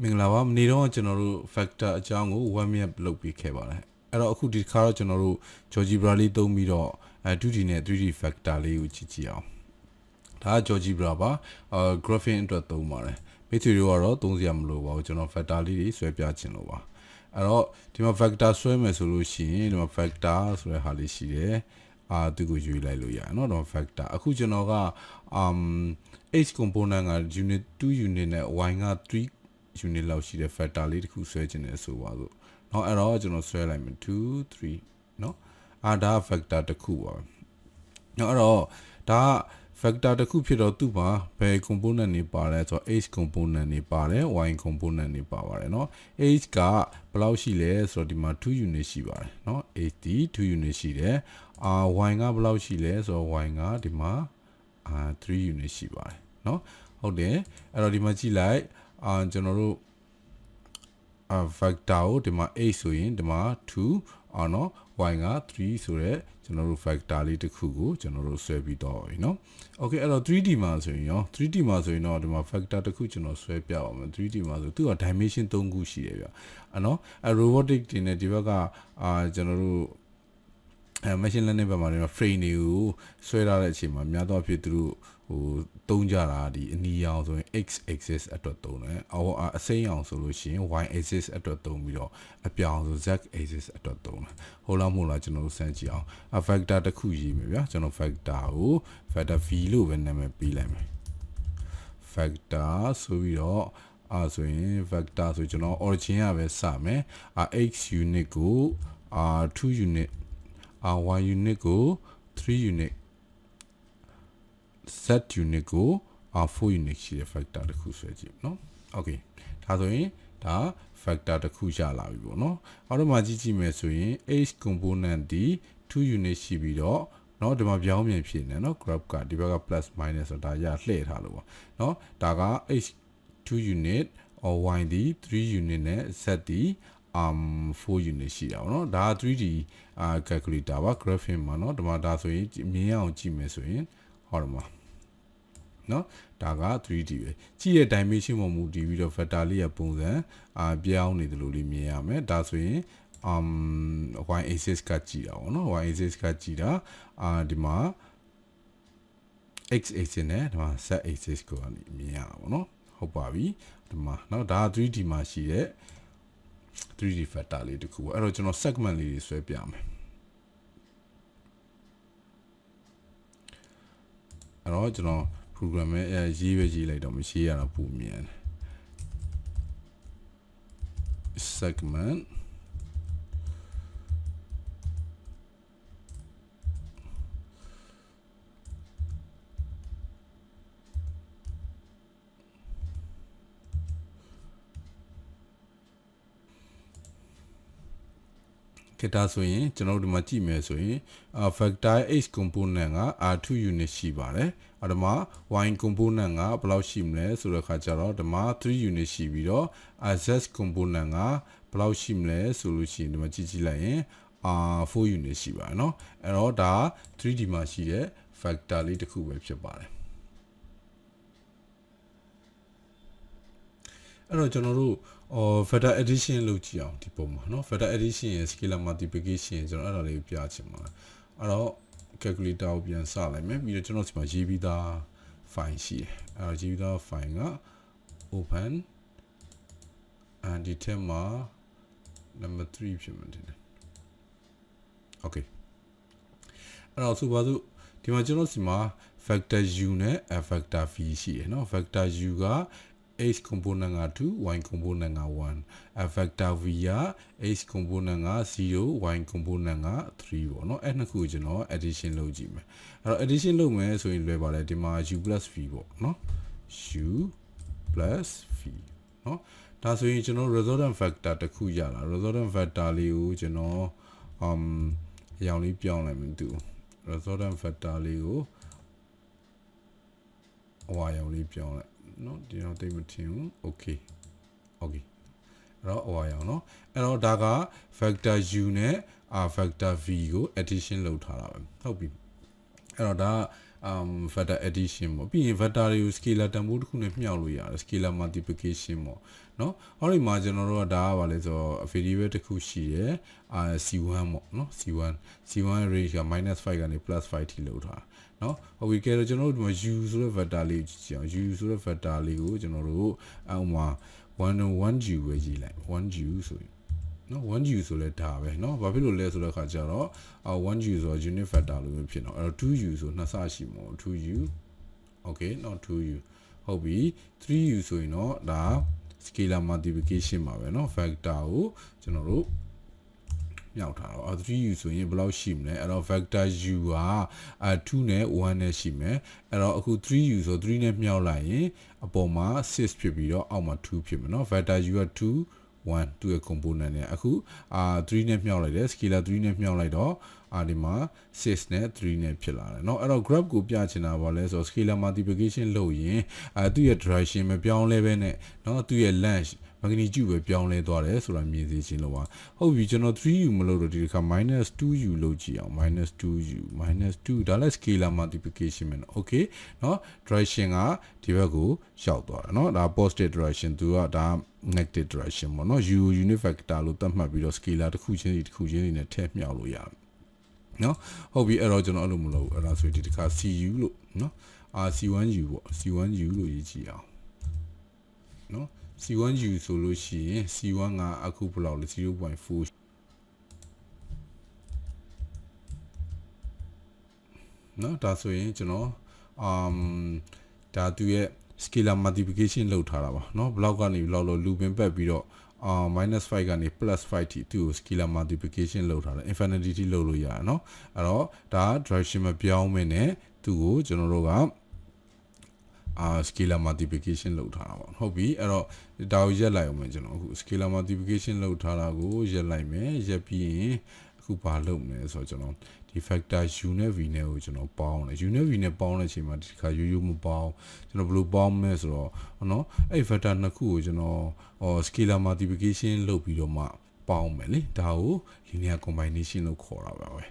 မင်္ဂလာပါမနေ့တော့ကျွန်တော်တို့ factor အကြောင်းကို 1 minute လုပ်ပြီးခဲ့ပါတယ်အဲ့တော့အခုဒီခါတော့ကျွန်တော်တို့ GeoGebra လေးသုံးပြီးတော့2D နဲ့ 3D factor လေးကိုကြည့်ကြည့်အောင်ဒါက GeoGebra ပါgraphing အတွက်သုံးပါတယ်မိတ်ဆွေတို့ကတော့သုံးစရာမလိုပါဘူးကျွန်တော် factor လေးတွေဆွဲပြချင်လို့ပါအဲ့တော့ဒီမှာ factor ဆွဲမယ်ဆိုလို့ရှိရင်ဒီမှာ factor ဆိုတဲ့ဟာလေးရှိတယ်သူကိုရွေးလိုက်လို့ရတယ်เนาะတော့ factor အခုကျွန်တော်ကh component က unit 2 unit နဲ့ y က3 unit လောက်ရှိတဲ့ factor လေးတစ်ခုဆွဲခြင်းနဲ့ဆိုပါစို့เนาะအဲ့တော့ကျွန်တော်ဆွဲလိုက်မယ်2 3เนาะဒါ factor တစ်ခုပါเนาะအဲ့တော့ဒါ factor တစ်ခုဖြစ်တော့သူ့မှာဘယ် component တွေပါတယ်ဆိုတော့ h component တွေပါတယ် y component တွေပါပါတယ်เนาะ h ကဘယ်လောက်ရှိလဲဆိုတော့ဒီမှာ2 unit ရှိပါတယ်เนาะ h ဒီ2 unit ရှိတယ်y ကဘယ်လောက်ရှိလဲဆိုတော့ y ကဒီမှာ3 unit ရှိပါတယ်เนาะဟုတ်တယ်အဲ့တော့ဒီမှာကြည့်လိုက်ကျွန်တော်တို့factor ကိုဒီမှာ8ဆိုရင်ဒီမှာ2เนาะ y က3ဆိုရဲကျွန်တော်တို့ factor လေးတစ်ခုကိုကျွန်တော်တို့ဆွဲပြီးတော့ပြီเนาะ okay အဲ့တော့ 3D မှာဆိုရင်ရော 3D မှာဆိုရင်တော့ဒီမှာ factor တစ်ခုကျွန်တော်ဆွဲပြပါမယ် 3D မှာဆိုသူက dimension 3ခုရှိတယ်ဗျเนาะrobotic တွေနဲ့ဒီဘက်ကကျွန်တော်တို့machine learning ဘက်မှာတော့ frame တွေကိုဆွဲထားတဲ့အချိန်မှာများသောအားဖြင့်သူတို့သုံးကြတာဒီအနီရောင်ဆိုရင် x axis အတွက်သုံးတယ်အစိမ်းရောင်ဆိုလို့ရှိရင် y axis အတွက်သုံးပြီးတော့အပြောင်ဆို z axis အတွက်သုံးတယ်ဟုတ်လားမဟုတ်လားကျွန်တော်တို့စမ်းကြည့်အောင် factor တစ်ခုရေးမယ်ဗျာကျွန်တော် factor ကို factor v လို့ပဲနာမည်ပေးလိုက်မယ် factor ဆိုပြီးတော့ဆိုရင် factor ဆိုကျွန်တော် origin ကပဲစမယ် x unit ကို2 unit y unit ကို3 unit z unit ကို4 unit ရှိတဲ့ factor တစ်ခုဆွဲကြည့်เนาะ okay ဒါဆိုရင်ဒါ factor တစ်ခုရလာပြီပေါ့เนาะအောက်တော့မှကြည့်မယ်ဆိုရင် h component ဒီ2 unit ရှိပြီးတော့เนาะဒီမှာပြောင်းပြန်ဖြစ်နေเนาะ graph ကဒီဘက်က plus minus ဆိုတာရလှည့်ထားလို့ပေါ့เนาะဒါက h 2 unit or y ဒီ3 unit နဲ့ z ဒီ4 unit ရှိတာပေါ့เนาะဒါ 3D calculator ပါ graphing မှာเนาะဒီမှာဒါဆိုရင်မြင်အောင်ကြည့်မယ်ဆိုရင်ဟောတယ်မှာเนาะဒါက 3D ပဲကြည့်ရဲ့ dimension ပေါ်မူတည်ပြီးတော့ factor လေးရဲ့ပုံစံပြောင်းနေတယ်လို့လေးမြင်ရမယ်ဒါဆိုရင်y axis ကကြည့်တာပေါ့เนาะ y axis ကကြည့်တာဒီမှာ x axis နဲ့ဒီမှာ z axis ကိုမြင်ရတာပေါ့เนาะဟုတ်ပါပြီဒီမှာเนาะဒါ 3D မှာရှိတဲ့ 3D factor လေးတစ်ခုပေါ့အဲ့တော့ကျွန်တော် segment လေးတွေဆွဲပြမယ်အဲ့တော့ကျွန်တော် program ရဲ့ရေးပဲရေးလိုက်တော့မရေးရတော့ပုံမြန် segmentကဒါဆိုရင်ကျွန်တော်တို့ဒီမှာကြည့်မယ်ဆိုရင် factor h component က r2 unit ရှိပါတယ်အဲ့ဒါမှာ y component ကဘယ်လောက်ရှိမလဲဆိုတဲ့အခါကျတော့ဒီမှာ3 unit ရှိပြီးတော့ z component ကဘယ်လောက်ရှိမလဲဆိုလို့ရှိရင်ဒီမှာကြည့်လိုက်ရင်4 unit ရှိပါတယ်เนาะအဲ့တော့ဒါ 3D မှာရှိတဲ့ factor လေးတစ်ခုပဲဖြစ်ပါတယ်အဲ့တော့ကျွန်တော်တို့factor addition လုပ်ကြည့်အောင်ဒီပုံမှာเนาะ factor addition ရဲ့ scalar multiplication ကျွန်တော်အဲ့ဒါလေးပြချင်ပါတယ်အဲ့တော့ calculator ကိုပြန်စလိုက်မယ်ပြီးတော့ကျွန်တော်ဒီမှာရေးပြီးသား file ရှိတယ်အဲ့တော့ရေးပြီးသား file က open and ဒီထဲမှာ number 3ဖြစ်မှာတယ် okay အဲ့တော့ဆိုပါစို့ဒီမှာကျွန်တော်ဒီမှာ factor u နဲ့ factor v ရှိတယ်เนาะ factor u ကh component က2 y component က1 factor v ကh component က0 y component က3ပေါ့เนาะအဲ့နှစ်ခုကျွန်တော် addition လုပ်ကြည့်မယ်အဲ့တော့ addition လုပ်မယ်ဆိုရင်လွယ်ပါတယ်ဒီမှာ u plus v ပေါ့เนาะ u plus v เนาะဒါဆိုရင်ကျွန်တော် resultant factor တစ်ခုရလာ resultant factor လေးကိုကျွန်တော်အရောင်လေးပြောင်းလိုက်မယ်သူ resultant factor လေးကိုအဝါရောင်လေးပြောင်းလိုက်เนาะဒီတော့တိတ်မထင်ဘူး okay အဲ့တော့အဝါရောင်เนาะအဲ့တော့ဒါက factor u နဲ့factor v ကို addition လုပ်ထားတာပဲဟုတ်ပြီအဲ့တော့ဒါ factor addition ပေါ့ပြီးရင် factor တွေကို scalar တန်ဖိုးတစ်ခုနဲ့မျှလို့ရတယ် scalar multiplication ပေါ့နော်အဲ့ဒီမှာကျွန်တော်တို့ကဒါကပါလဲဆိုတော့ variable တစ်ခုရှိရယ် c1 ပေါ့နော် c1 range က -5 ကနေ +5 ထိလောက်ထားနော်ဟုတ်ပြီကဲတော့ကျွန်တော်တို့ဒီမှာ u ဆိုတဲ့ vector လေးကိုကြည့်အောင် u ဆိုတဲ့ vector လေးကိုကျွန်တော်တို့အောက်မှာ1u ပဲရေးလိုက် 1u ဆိုရင်နော် 1u ဆိုလဲဒါပဲနော်ဘာဖြစ်လို့လဲဆိုတဲ့အခါကျတော့ 1u ဆိုတော့ unit factor လို့ပဲဖြစ်တော့အဲ့တော့ 2u ဆိုနှစ်ဆရှိမှာ 2u okay နော် 2u ဟုတ်ပြီ 3u ဆိုရင်တော့ဒါ scalar multiplication ပါပဲเนาะ factor ကိုကျွန်တော်တို့မြောက်ထားတော့ 3u ဆိုရင်ဘယ်လောက်ရှိမလဲအဲ့တော့ factor u က2နဲ့1နဲ့ရှိမယ်အဲ့တော့အခု 3u ဆို3နဲ့မြောက်လိုက်ရင်အပေါ်မှာ6ဖြစ်ပြီးတော့အောက်မှာ2ဖြစ်မယ်เนาะ factor u က2 1 2ရဲ့ component နဲ့အခု3နဲ့မြောက်လိုက်တယ် scalar 3နဲ့မြောက်လိုက်တော့ဒီမှာ6နဲ့3နဲ့ဖြစ်လာတယ်เนาะအဲ့တော့ graph ကိုပြချင်တာပါလဲဆိုတော့ scalar multiplication လုပ်ရင်သူ့ရဲ့ direction မပြောင်းလဲပဲနဲ့เนาะသူ့ရဲ့ length magnitude ပဲပြောင်းလဲသွားတယ်ဆိုတာမြင်သိချင်းလို့ပါဟုတ်ပြီကျွန်တော် 3u မလို့တော့ဒီတစ်ခါ -2u လုပ်ကြည့်အောင် -2u -2 ဒါလည်း scalar multiplication ပဲเนาะ okay เนาะ direction ကဒီဘက်ကိုရောက်သွားတယ်เนาะဒါ positive direction သူကဒါ negative direction ပေါ့เนาะ u unit factor လို့သတ်မှတ်ပြီးတော့ scalar တစ်ခုချင်းစီနဲ့ထည့်မြောက်လို့ရတယ်နော်ဟုတ်ပြီအဲ့တော့ကျွန်တော်အဲ့လိုမလုပ်ဘူးအဲ့ဒါဆိုဒီတစ်ခါ cu လို့နော်c1u ပေါ့ c1u လို့ရေးကြည့်အောင်နော် c1u ဆိုလို့ရှိရင် c1 ကအခုဘယ်လောက်လဲ 0.4 နော်ဒါဆိုရင်ကျွန်တော်ဒါသူရဲ့ scalar multiplication လုပ်ထားတာပါနော်ဘယ်လောက်ကနေဘယ်လောက်လို့လူပင်ပတ်ပြီးတော့-5 ကနေ +5 ထိသူ့ကို scalar multiplication လုပ်ထားတယ် infinity ထိလုပ်လို့ရတယ်เนาะအဲ့တော့ဒါ direction မပြောင်းမင်းနဲ့သူ့ကိုကျွန်တော်တို့ကscalar multiplication လုပ်ထားတာပေါ့ဟုတ်ပြီအဲ့တော့ဒါကိုရက်လိုက်အောင်မယ်ကျွန်တော်အခု scalar multiplication လုပ်ထားတာကိုရက်လိုက်မယ်ရက်ပြီးရင်အခုဘာလုပ်မလဲဆိုတော့ကျွန်တော်ဒီ factor u နဲ့ v နဲ့ကိုကျွန်တော်ပေါင်းတယ် u နဲ့ v နဲ့ပေါင်းတဲ့အချိန်မှာဒီခါရိုးရိုးမပေါင်းကျွန်တော်ဘယ်လိုပေါင်းမလဲဆိုတော့เนาะအဲ့ factor နှစ်ခုကိုကျွန်တော် scalar multiplication လုပ်ပြီးတော့မှပေါင်းမယ်လေဒါကို linear combination လို့ခေါ်တာပါပဲ